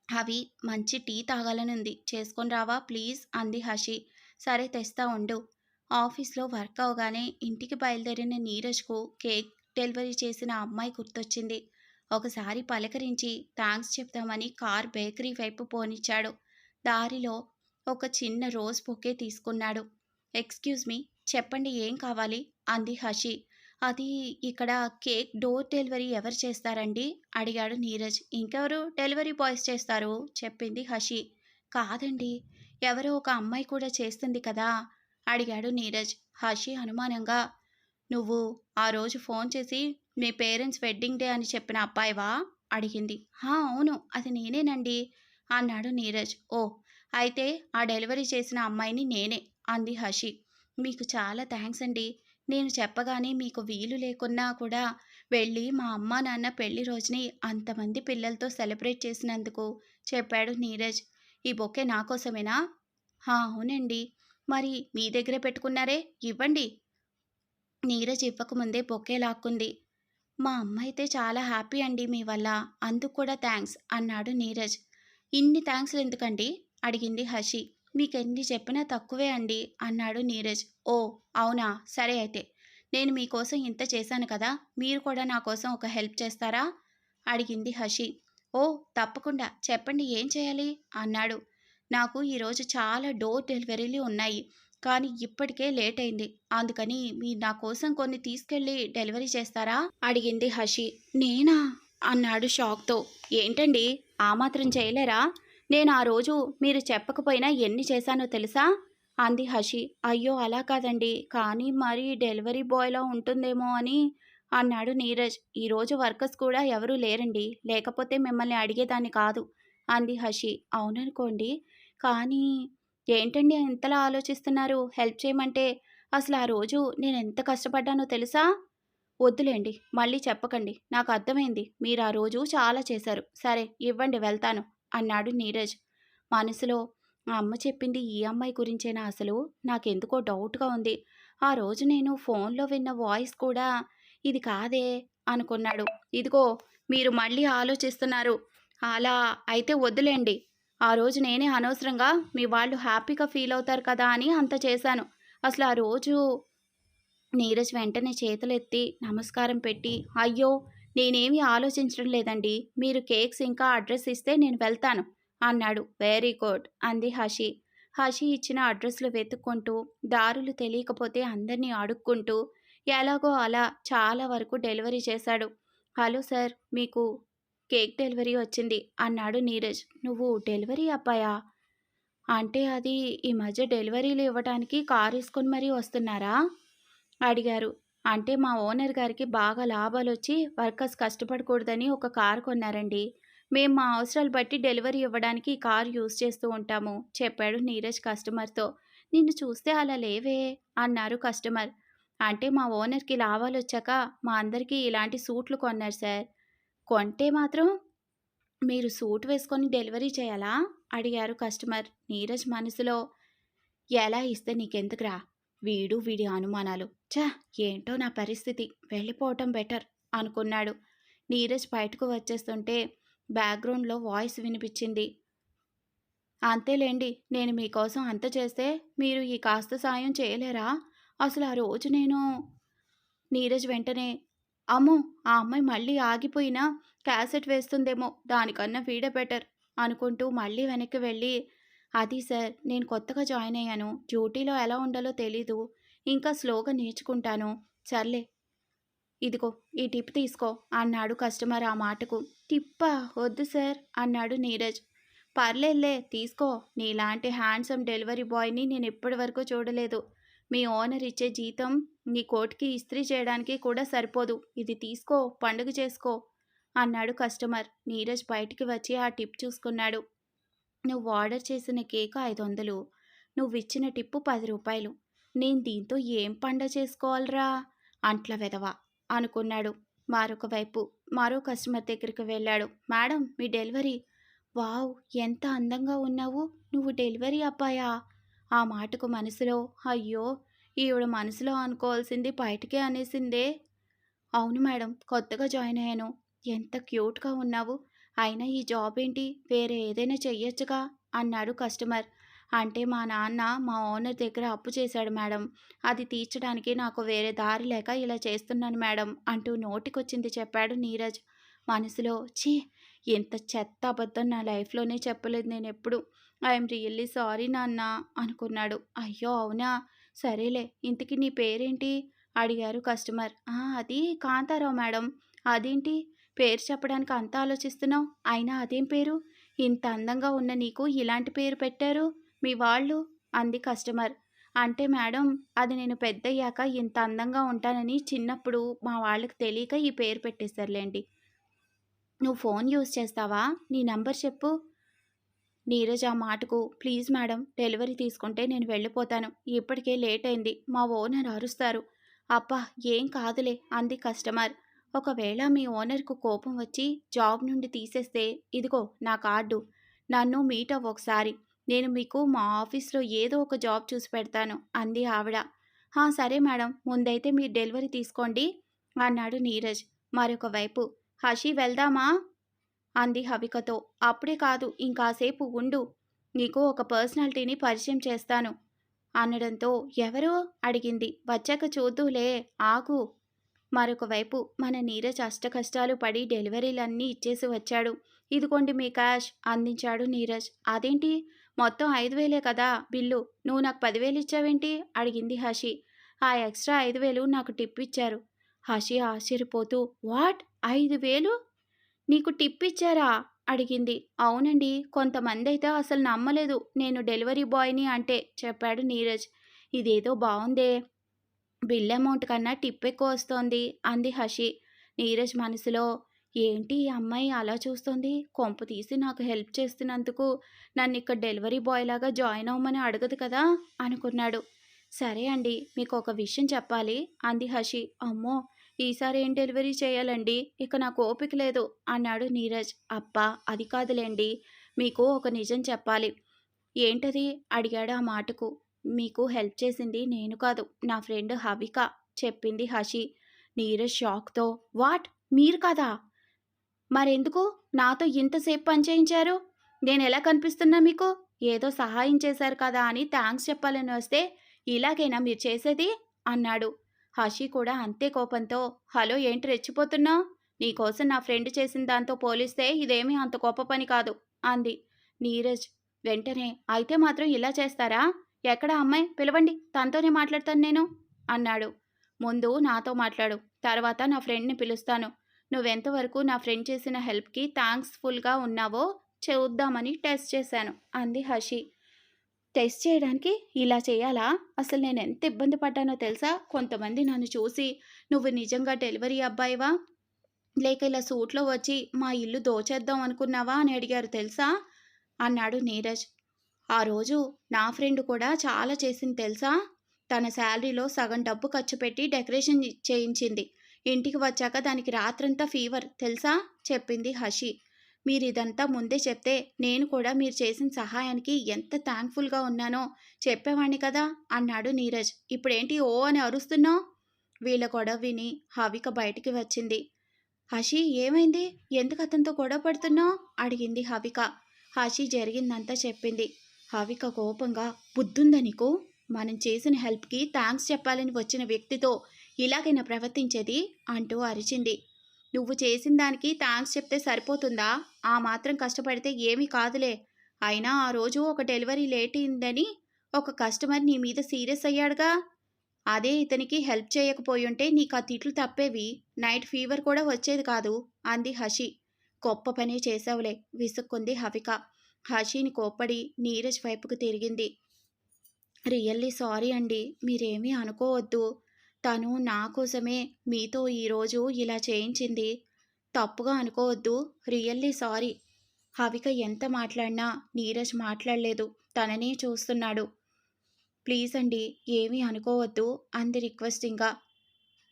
అవి మంచి టీ తాగాలనుంది, చేసుకొని రావా ప్లీజ్ అంది హషి. సరే తెస్తా ఉండు. ఆఫీస్లో వర్క్ అవగానే ఇంటికి బయలుదేరిన నీరజ్కు కేక్ డెలివరీ చేసిన అమ్మాయి గుర్తొచ్చింది. ఒకసారి పలకరించి థ్యాంక్స్ చెప్దామని కార్ బేకరీ వైపు పోనిచ్చాడు. దారిలో ఒక చిన్న రోజ్ బొకే తీసుకున్నాడు. ఎక్స్క్యూజ్ మీ, చెప్పండి ఏం కావాలి అంది హషి. అది ఇక్కడ కేక్ డోర్ డెలివరీ ఎవరు చేస్తారండి అడిగాడు నీరజ్. ఇంకెవరు డెలివరీ బాయ్స్ చేస్తారు చెప్పింది హషి. కాదండి, ఎవరో ఒక అమ్మాయి కూడా చేస్తుంది కదా అడిగాడు నీరజ్. హషి అనుమానంగా, నువ్వు ఆ రోజు ఫోన్ చేసి మీ పేరెంట్స్ వెడ్డింగ్ డే అని చెప్పిన అబ్బాయివా అడిగింది. హా అవును, అది నేనేనండి అన్నాడు నీరజ్. ఓ, అయితే ఆ డెలివరీ చేసిన అమ్మాయిని నేనే అంది హషి. మీకు చాలా థ్యాంక్స్ అండి, నేను చెప్పగానే మీకు వీలు లేకున్నా కూడా వెళ్ళి మా అమ్మా నాన్న పెళ్లి రోజుని అంతమంది పిల్లలతో సెలబ్రేట్ చేసినందుకు చెప్పాడు నీరజ్. ఈ బొకే నా కోసమేనా? హా అవునండి. మరి మీ దగ్గరే పెట్టుకున్నారే, ఇవ్వండి. నీరజ్ ఇవ్వకముందే బొకే లాక్కుంది. మా అమ్మ అయితే చాలా హ్యాపీ అండి మీ వల్ల, అందుకు కూడా థ్యాంక్స్ అన్నాడు నీరజ్. ఇన్ని థ్యాంక్స్లు ఎందుకండి అడిగింది హషి. మీకెన్ని చెప్పినా తక్కువే అండి అన్నాడు నీరజ్. ఓ అవునా, సరే అయితే నేను మీకోసం ఇంత చేశాను కదా, మీరు కూడా నా కోసం ఒక హెల్ప్ చేస్తారా అడిగింది హషి. ఓ తప్పకుండా, చెప్పండి ఏం చేయాలి అన్నాడు. నాకు ఈరోజు చాలా డోర్ డెలివరీలు ఉన్నాయి, కానీ ఇప్పటికే లేట్ అయింది, అందుకని మీరు నా కోసం కొన్ని తీసుకెళ్ళి డెలివరీ చేస్తారా అడిగింది హషి. నేనా అన్నాడు షాక్తో. ఏంటండి, ఆ మాత్రం చేయలేరా? నేను ఆ రోజు మీరు చెప్పకపోయినా ఎన్ని చేశానో తెలుసా? అంది హషి. అయ్యో! అలా కాదండి. కానీ మరి డెలివరీ బాయ్‌లా ఉంటుందేమో అని అన్నాడు నీరజ్. ఈరోజు వర్కర్స్ కూడా ఎవరూ లేరండి. లేకపోతే మిమ్మల్ని అడిగేదాన్ని కాదు అంది హషి. అవుననుకోండి. కానీ ఏంటండి ఇంతలా ఆలోచిస్తున్నారు? హెల్ప్ చేయమంటే అసలు ఆ రోజు నేనెంత కష్టపడ్డానో తెలుసా? వద్దులేండి. మళ్ళీ చెప్పకండి. నాకు అర్థమైంది. మీరు ఆ రోజు చాలా చేశారు. సరే ఇవ్వండి వెళ్తాను అన్నాడు నీరజ్. మనసులో ఆ అమ్మ చెప్పింది ఈ అమ్మాయి గురించేనా అసలు? నాకెందుకో డౌట్‌గా ఉంది. ఆ రోజు నేను ఫోన్‌లో విన్న వాయిస్ కూడా ఇది కాదే అనుకున్నాడు. ఇదిగో మీరు మళ్ళీ ఆలోచిస్తున్నారు. అలా అయితే వద్దులేండి. ఆ రోజు నేనే అనవసరంగా మీ వాళ్ళు హ్యాపీగా ఫీల్ అవుతారు కదా అని అంత చేశాను. అసలు ఆ రోజు నీరజ్ వెంటనే చేతులెత్తి నమస్కారం పెట్టి, అయ్యో! నేనేమీ ఆలోచించడం లేదండి. మీరు కేక్స్ ఇంకా అడ్రస్ ఇస్తే నేను వెళ్తాను అన్నాడు. వెరీ గుడ్ అంది హషి. హషి ఇచ్చిన అడ్రస్‌లు వెతుక్కుంటూ, దారులు తెలియకపోతే అందరినీ అడుక్కుంటూ, ఎలాగో అలా చాలా వరకు డెలివరీ చేశాడు. హలో సార్, మీకు కేక్ డెలివరీ వచ్చింది అన్నాడు నీరజ్. నువ్వు డెలివరీ అబ్బాయా? అంటే అది ఈ మధ్య డెలివరీలు ఇవ్వటానికి కారేసుకొని మరీ వస్తున్నారా? అడిగారు. అంటే మా ఓనర్ గారికి బాగా లాభాలొచ్చి వర్కర్స్ కష్టపడకూడదని ఒక కారు కొన్నారండి. మేము మా అవసరాలు బట్టి డెలివరీ ఇవ్వడానికి ఈ కారు యూజ్ చేస్తూ ఉంటాము చెప్పాడు నీరజ్ కస్టమర్‌తో. నిన్ను చూస్తే అలా లేవే అన్నారు కస్టమర్. అంటే మా ఓనర్‌కి లాభాలొచ్చాక మా అందరికీ ఇలాంటి సూట్లు కొన్నారు సార్. కొంటే మాత్రం మీరు సూట్ వేసుకొని డెలివరీ చేయాలా? అడిగారు కస్టమర్. నీరజ్ మనసులో ఎలా ఇస్తే నీకెందుకురా? వీడు వీడి అనుమానాలు. ఛ! ఏంటో నా పరిస్థితి. వెళ్ళిపోవటం బెటర్ అనుకున్నాడు. నీరజ్ బయటకు వచ్చేస్తుంటే బ్యాక్‌గ్రౌండ్‌లో వాయిస్ వినిపించింది. అంతేలేండి. నేను మీకోసం అంత చేస్తే మీరు ఈ కాస్త సాయం చేయలేరా? అసలు ఆ రోజు నేను నీరజ్ వెంటనే అమ్మో! ఆ అమ్మాయి మళ్ళీ ఆగిపోయినా క్యాసెట్ వేస్తుందేమో దానికన్నా వీడే బెటర్ అనుకుంటూ మళ్ళీ వెనక్కి వెళ్ళి అది సార్ నేను కొత్తగా జాయిన్ అయ్యాను. డ్యూటీలో ఎలా ఉండాలో తెలీదు. ఇంకా స్లోగా నేర్చుకుంటాను. సర్లే ఇదిగో ఈ టిప్ తీసుకో అన్నాడు కస్టమర్ ఆ మాటకు. టిప్పా? వద్దు సార్ అన్నాడు నీరజ్. పర్లేదులే తీసుకో. నీలాంటి హ్యాండ్సమ్ డెలివరీ బాయ్‌ని నేను ఇప్పటి వరకు చూడలేదు. మీ ఓనర్ ఇచ్చే జీతం నీ కోట్‌కి ఇస్త్రీ చేయడానికి కూడా సరిపోదు. ఇది తీసుకో పండుగ చేసుకో అన్నాడు కస్టమర్. నీరజ్ బయటికి వచ్చి ఆ టిప్ చూసుకున్నాడు. నువ్వు ఆర్డర్ చేసిన కేక్ 500. నువ్విచ్చిన టిప్పు రూ. 10. నేను దీంతో ఏం పండగ చేసుకోవాలిరా అంట్ల వెధవ అనుకున్నాడు. మరొక వైపు మరో కస్టమర్ దగ్గరికి వెళ్ళాడు. మేడం మీ డెలివరీ. వావ్! ఎంత అందంగా ఉన్నావు. నువ్వు డెలివరీ అబ్బాయా? ఆ మాటకు మనసులో అయ్యో! ఈవిడ మనసులో అనుకోవాల్సింది బయటికే అనేసిందే. అవును మేడం. కొత్తగా జాయిన్ అయ్యాను. ఎంత క్యూట్‌గా ఉన్నావు. అయినా ఈ జాబ్ ఏంటి? వేరే ఏదైనా చెయ్యొచ్చుగా అన్నాడు కస్టమర్. అంటే మా నాన్న మా ఓనర్ దగ్గర అప్పు చేశాడు మేడం. అది తీర్చడానికి నాకు వేరే దారి లేక ఇలా చేస్తున్నాను మేడం అంటూ నోటికొచ్చింది చెప్పాడు నీరజ్. మనసులో ఛీ! ఇంత చెత్త అబద్ధం నా లైఫ్‌లోనే చెప్పలేదు నేనెప్పుడు. ఐయామ్ రియల్లీ సారీ నాన్న అనుకున్నాడు. అయ్యో! అవునా? సరేలే ఇంతకీ నీ పేరేంటి? అడిగారు కస్టమర్. అది కాంతారావు మేడం. అదేంటి పేరు చెప్పడానికి అంత ఆలోచిస్తున్నావు? అయినా అదేం పేరు? ఇంత అందంగా ఉన్న నీకు ఇలాంటి పేరు పెట్టారు మీ వాళ్ళు అంది కస్టమర్. అంటే మేడం అది నేను పెద్దయ్యాక ఇంత అందంగా ఉంటానని చిన్నప్పుడు మా వాళ్ళకి తెలియక ఈ పేరు పెట్టేశారులేండి. నువ్వు ఫోన్ యూజ్ చేస్తావా? నీ నంబర్ చెప్పు. నీరజ్ ఆ మాటకు ప్లీజ్ మేడం డెలివరీ తీసుకుంటే నేను వెళ్ళిపోతాను. ఇప్పటికే లేట్ అయింది. మా ఓనర్ అరుస్తారు. అబ్బా ఏం కాదులే అంది కస్టమర్. ఒకవేళ మీ ఓనర్కు కోపం వచ్చి జాబ్ నుండి తీసేస్తే ఇదిగో నా కార్డు. నన్ను మీట్ అవ్వు ఒకసారి. నేను మీకు మా ఆఫీస్లో ఏదో ఒక జాబ్ చూసి పెడతాను అంది ఆవిడ. సరే మేడం ముందైతే మీరు డెలివరీ తీసుకోండి అన్నాడు నీరజ్. మరొక వైపు హషి వెళ్దామా అంది హవికతో. అప్పుడే కాదు ఇంకాసేపు ఉండు. నీకు ఒక పర్సనాలిటీని పరిచయం చేస్తాను అనడంతో ఎవరు అడిగింది. వచ్చాక చూద్దులే ఆగు. మరొక వైపు మన నీరజ్ అష్టకష్టాలు పడి డెలివరీలన్నీ ఇచ్చేసి వచ్చాడు. ఇదిగోండి మీ క్యాష్ అందించాడు నీరజ్. అదేంటి మొత్తం 5,000 కదా బిల్లు. నువ్వు నాకు 10,000 ఇచ్చావేంటి అడిగింది హషి. ఆ ఎక్స్ట్రా 5,000 నాకు టిప్ ఇచ్చారు. హషి ఆశ్చర్యపోతూ వాట్ 5,000 నీకు టిప్ ఇచ్చారా అడిగింది. అవునండి. కొంతమందైతే అసలు నమ్మలేదు నేను డెలివరీ బాయ్‌ని అంటే చెప్పాడు నీరజ్. ఇదేదో బావుందే! బిల్ అమౌంట్ కన్నా టిప్ ఎక్కువొస్తోంది అంది హషి. నీరజ్ మనసులో ఏంటి ఈ అమ్మాయి అలా చూస్తోంది? కొంప తీసి నాకు హెల్ప్ చేస్తున్నందుకు నన్నిక్కడ డెలివరీ బాయ్ లాగా జాయిన్ అవ్వమని అడగదు కదా అనుకున్నాడు. సరే అండి మీకు ఒక విషయం చెప్పాలి అంది హషి. అమ్మో! ఈసారి ఏం డెలివరీ చేయాలండి? ఇక నాకు ఓపిక లేదు అన్నాడు నీరజ్. అబ్బా! అది కాదులేండి. మీకు ఒక నిజం చెప్పాలి. ఏంటది? అడిగాడు ఆ మాటకు. మీకు హెల్ప్ చేసింది నేను కాదు. నా ఫ్రెండ్ హవిక చెప్పింది హషి. నీరజ్ షాక్‌తో వాట్? మీరు కాదా? మరెందుకు నాతో ఇంతసేపు పని చేయించారు? నేనెలా కనిపిస్తున్నా మీకు? ఏదో సహాయం చేశారు కదా అని థాంక్స్ చెప్పాలని వస్తే ఇలాగేనా మీరు చేసేది? అన్నాడు. హషి కూడా అంతే కోపంతో హలో ఏంటి రెచ్చిపోతున్నావు? నీకోసం నా ఫ్రెండ్ చేసిన దాంతో పోలిస్తే ఇదేమీ అంత గొప్ప పని కాదు అంది. నీరజ్ వెంటనే అయితే మాత్రం ఇలా చేస్తారా? ఎక్కడా అమ్మాయి? పిలవండి. తనతోనే మాట్లాడతాను నేను అన్నాడు. ముందు నాతో మాట్లాడు. తర్వాత నా ఫ్రెండ్‌ని పిలుస్తాను. నువ్వెంతవరకు నా ఫ్రెండ్ చేసిన హెల్ప్‌కి థాంక్స్‌ఫుల్‌గా ఉన్నావో చూద్దామని టెస్ట్ చేశాను అంది హషి. టెస్ట్ చేయడానికి ఇలా చేయాలా? అసలు నేనెంత ఇబ్బంది పడ్డానో తెలుసా? కొంతమంది నన్ను చూసి నువ్వు నిజంగా డెలివరీ అబ్బాయివా? లేక ఇలా సూట్‌లో వచ్చి మా ఇల్లు దోచేద్దాం అనుకున్నావా అని అడిగారు తెలుసా? అన్నాడు నీరజ్. ఆ రోజు నా ఫ్రెండ్ కూడా చాలా చేసింది తెలుసా? తన శాలరీలో సగం డబ్బు ఖర్చు పెట్టి డెకరేషన్ చేయించింది. ఇంటికి వచ్చాక దానికి రాత్రంతా ఫీవర్ తెలుసా? చెప్పింది హషి. మీరిదంతా ముందే చెప్తే నేను కూడా మీరు చేసిన సహాయానికి ఎంత థాంక్‌ఫుల్‌గా ఉన్నానో చెప్పేవాణ్ణి కదా! అన్నాడు నీరజ్. ఇప్పుడేంటి ఓ అని అరుస్తున్నావు? వీళ్ళ గొడవ విని హవిక బయటికి వచ్చింది. హషి ఏమైంది? ఎందుకు అతనితో గొడవ పడుతున్నావు? అడిగింది హవిక. హషి జరిగిందంతా చెప్పింది. హవిక కోపంగా బుద్ధుందా నీకు? మనం చేసిన హెల్ప్‌కి థాంక్స్ చెప్పాలని వచ్చిన వ్యక్తితో ఇలాగైనా ప్రవర్తించేది? అంటూ అరిచింది. నువ్వు చేసిన దానికి థాంక్స్ చెప్తే సరిపోతుందా? ఆ మాత్రం కష్టపడితే ఏమీ కాదులే. అయినా ఆ రోజు ఒక డెలివరీ లేట్ అయిందని ఒక కస్టమర్ నీ మీద సీరియస్ అయ్యాడుగా. అదే ఇతనికి హెల్ప్ చేయకపోయుంటే నీకా తిట్లు తప్పేవి. నైట్ ఫీవర్ కూడా వచ్చేది కాదు అంది హషి. గొప్ప పనే చేశావులే విసుక్కుంది హవిక. హషిని కోప్పడి నీరజ్ వైపుకు తిరిగింది. రియల్లీ సారీ అండి. మీరేమీ అనుకోవద్దు. తను నా కోసమే మీతో ఈరోజు ఇలా చేయించింది. తప్పుగా అనుకోవద్దు. Really sorry. హవిక ఎంత మాట్లాడినా నీరజ్ మాట్లాడలేదు. తననే చూస్తున్నాడు. ప్లీజ్ అండి ఏమీ అనుకోవద్దు అంది రిక్వెస్టింగ్‌గా.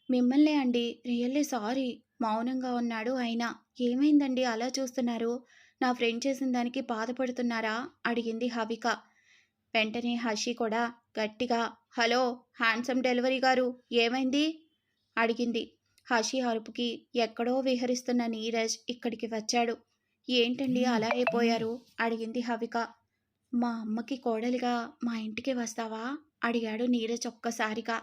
మిమ్మల్నే అండి. Really sorry. మౌనంగా ఉన్నాడు ఆయన. ఏమైందండి అలా చూస్తున్నారు? నా ఫ్రెండ్ చేసిన దానికి బాధపడుతున్నారా? అడిగింది హవిక. వెంటనే హషి కూడా గట్టిగా హలో హ్యాండ్సమ్ డెలివరీ గారు ఏమైంది? అడిగింది. హషి అరుపుకి ఎక్కడో విహరిస్తున్న నీరజ్ ఇక్కడికి వచ్చాడు. ఏంటండి అలా అయిపోయారు? అడిగింది హవిక. మా అమ్మకి కోడలిగా మా ఇంటికి వస్తావా? అడిగాడు నీరజ్ ఒక్కసారిగా.